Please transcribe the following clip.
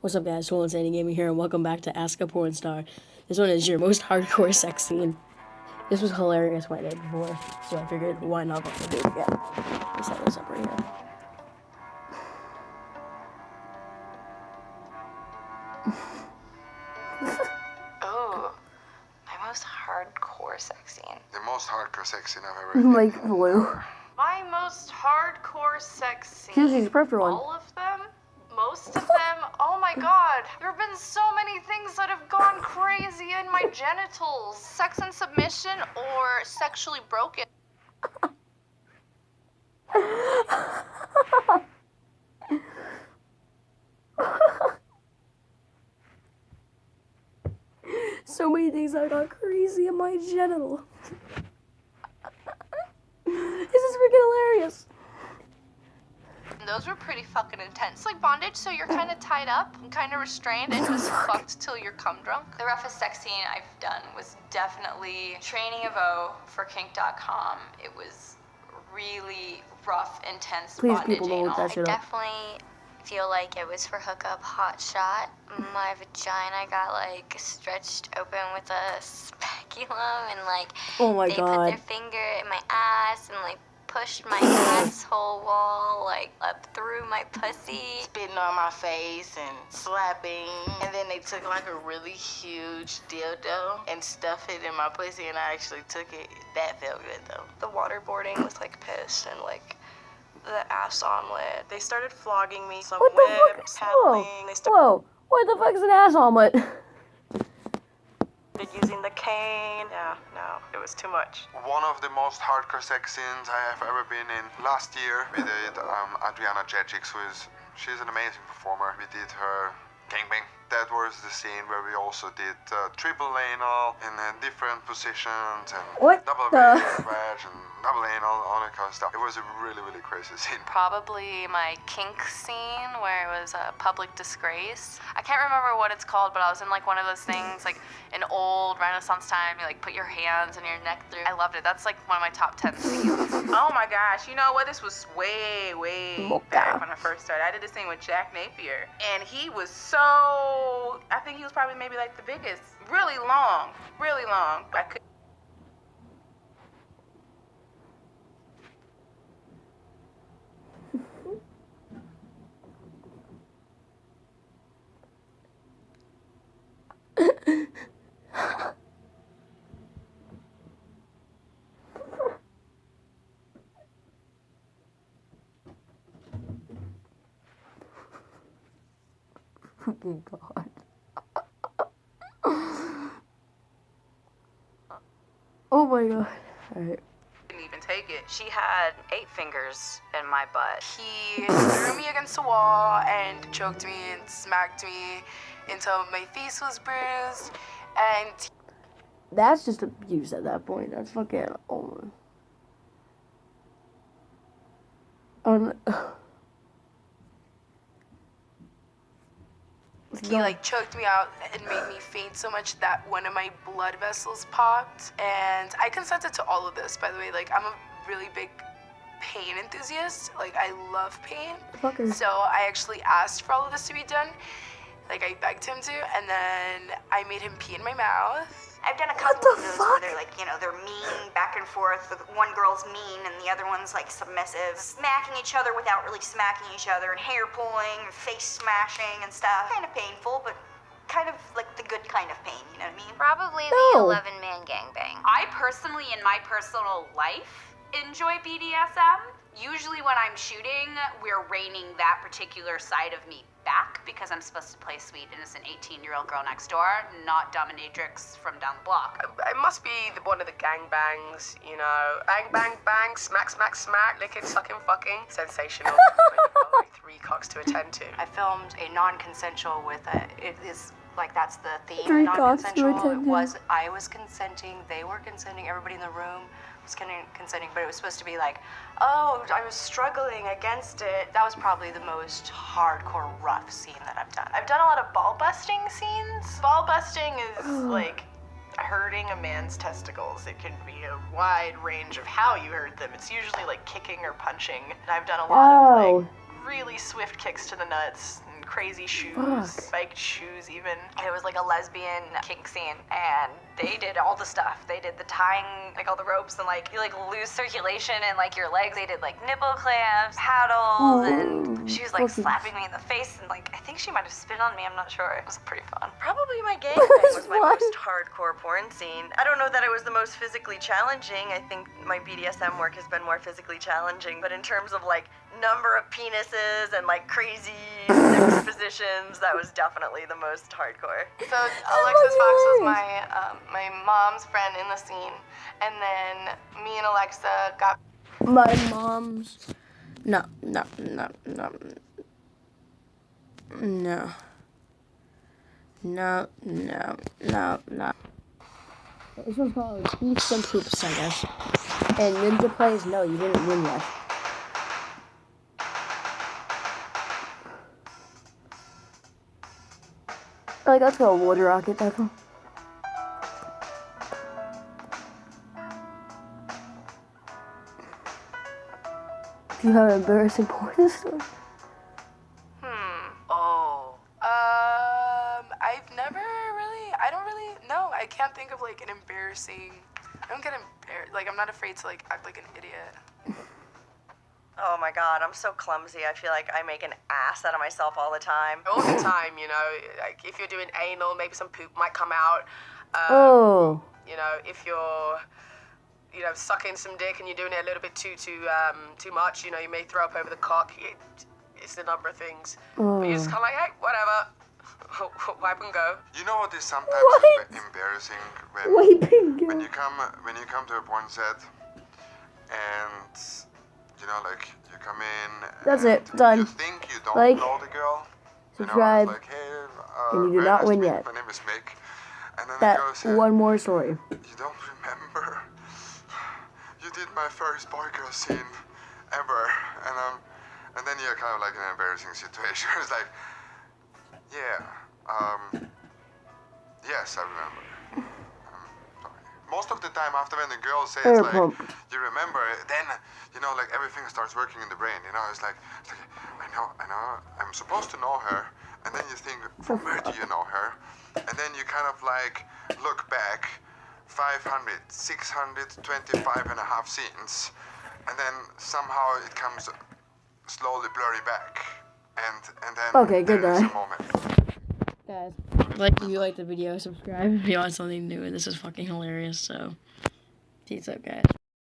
What's up, guys? Swollen Sandy Gaming here, and welcome back to Ask a Porn Star. This one is your most hardcore sex scene. This was hilarious when I did before, so I figured why not let me do it again. Let me set this up right here. Oh, my most hardcore sex scene. The most hardcore sex scene I've ever Like blue. My most hardcore sex scene. Susie's preferred one. All of them? Most of them? Oh my god. There have been so many things that have gone crazy in my genitals. Sex and submission or sexually broken. So many things that got crazy in my genital. This is freaking hilarious. Those were pretty fucking intense. Like bondage, so you're kind of tied up and kind of restrained and just fucked till you're cum drunk. The roughest sex scene I've done was definitely training a VO for kink.com. It was really rough, intense Please, bondage people, don't look anal. that shit up. Definitely feel like it was for hookup hot shot. My vagina got like stretched open with a speculum and like Oh my they put god. their finger in my ass and like pushed my asshole wall like up through my pussy. Spitting on my face and slapping. And then they took like a really huge dildo and stuffed it in my pussy and I actually took it. That felt good though. The waterboarding with like piss and like the ass omelet. They started flogging me, some What the whip, fuck? paddling. They started Whoa. What the fuck is an ass omelet? using the cane. Yeah, no, it was too much. One of the most hardcore sex scenes I have ever been in. Last year, we did Adriana Jejic, she's an amazing performer. We did her gangbang. That was the scene where we also did triple anal in different positions and What double the- vag and double anal, all that kind of stuff. It was a really, really crazy scene. Probably my kink scene where it was a public disgrace. I can't remember what it's called, but I was in like one of those things, like an old Renaissance time, you like put your hands in your neck through. I loved it. That's like one of my top 10 scenes. Oh my gosh, you know what? This was way Mocha. back when I first started. I did this thing with Jack Napier, and he was so, I think he was probably maybe like the biggest. Really long. I could. Oh god. Oh my god. Alright. Didn't even take it. She had 8 fingers in my butt. He threw me against the wall and choked me and smacked me until my face was bruised. And That's just abuse at that point. That's fucking he like choked me out and made me faint so much that one of my blood vessels popped. And I consented to all of this, by the way. Like, I'm a really big pain enthusiast. Like, I love pain. Fucker. So I actually asked for all of this to be done. Like, I begged him to, and then I made him pee in my mouth. I've done a couple the of those fuck? where they're like, you know, they're mean back and forth. One girl's mean and the other one's like submissive. Smacking each other without really smacking each other and hair pulling and face smashing and stuff. Kind of painful, but kind of like the good kind of pain, you know what I mean? Probably No. the 11-man gangbang. I personally, in my personal life, enjoy BDSM. Usually when I'm shooting, we're reining that particular side of me back because I'm supposed to play sweet, innocent 18-year-old girl next door, not dominatrix from down the block. It must be one of the gangbangs, you know. Bang, bang, bang, smack, smack, smack, licking, sucking, fucking. Sensational. When you've got like 3 cocks to attend to. I filmed a non-consensual with it is like that's the theme. 3 cocks to Non-consensual. attend It to. was I was consenting, they were consenting, everybody in the room was consenting, but it was supposed to be like, oh, I was struggling against it. That was probably the most hardcore rough scene that I've done. I've done a lot of ball busting scenes. Ball busting is like hurting a man's testicles. It can be a wide range of how you hurt them. It's usually like kicking or punching. And I've done a lot of like really swift kicks to the nuts and crazy shoes, Fuck. spiked shoes even. And it was like a lesbian kink scene, and they did all the stuff. They did the tying, like all the ropes, and like you like lose circulation in like your legs. They did like nipple clamps, paddles, and she was like slapping me in the face, and like I think she might have spit on me. I'm not sure. It was pretty fun. Probably my gangbang was my most hardcore porn scene. I don't know that it was the most physically challenging. I think my BDSM work has been more physically challenging, but in terms of like number of penises and like crazy sex positions, that was definitely the most hardcore. So Alexis Fox was my mom's friend in the scene, and then me and Alexa got My mom's. No. This one's called Peeps and Poops, I guess. And Ninja plays, no, you didn't win yet. Like, that's called Water Rocket, that's one. Do you have an embarrassing porn story? I don't really, no, I can't think of like an embarrassing, I don't get embarrassed, like I'm not afraid to like act like an idiot. Oh my god, I'm so clumsy. I feel like I make an ass out of myself all the time. All the time, you know, like if you're doing anal, maybe some poop might come out. You know, if you're, you know, sucking some dick and you're doing it a little bit too much, you know, you may throw up over the cock. It's a number of things. But you're just kind of like, hey, whatever. Wipe and go. You know what is sometimes embarrassing when you come to a porn set and you know, like you come in. That's it. Done. You think you don't Like, know the girl. subscribe, You know, it's like, hey, and you do very not nice win to meet yet. you. My name is Mick. And then That it goes, one more story. you don't remember. You did my first boy-girl scene ever, and then you're kind of like in an embarrassing situation. It's like, yeah, yes, I remember. Sorry. Most of the time, after when the girl says Air like, pump. you remember, then you know, like everything starts working in the brain. You know, it's like I know, I'm supposed to know her, and then you think, from where do you know her? And then you kind of like look back 500, 625 and a half scenes, and then somehow it comes slowly blurry back, and then Okay, good there is a night. moment. Guys, like if you like the video, subscribe if you want something new, and this is fucking hilarious, so peace out, guys.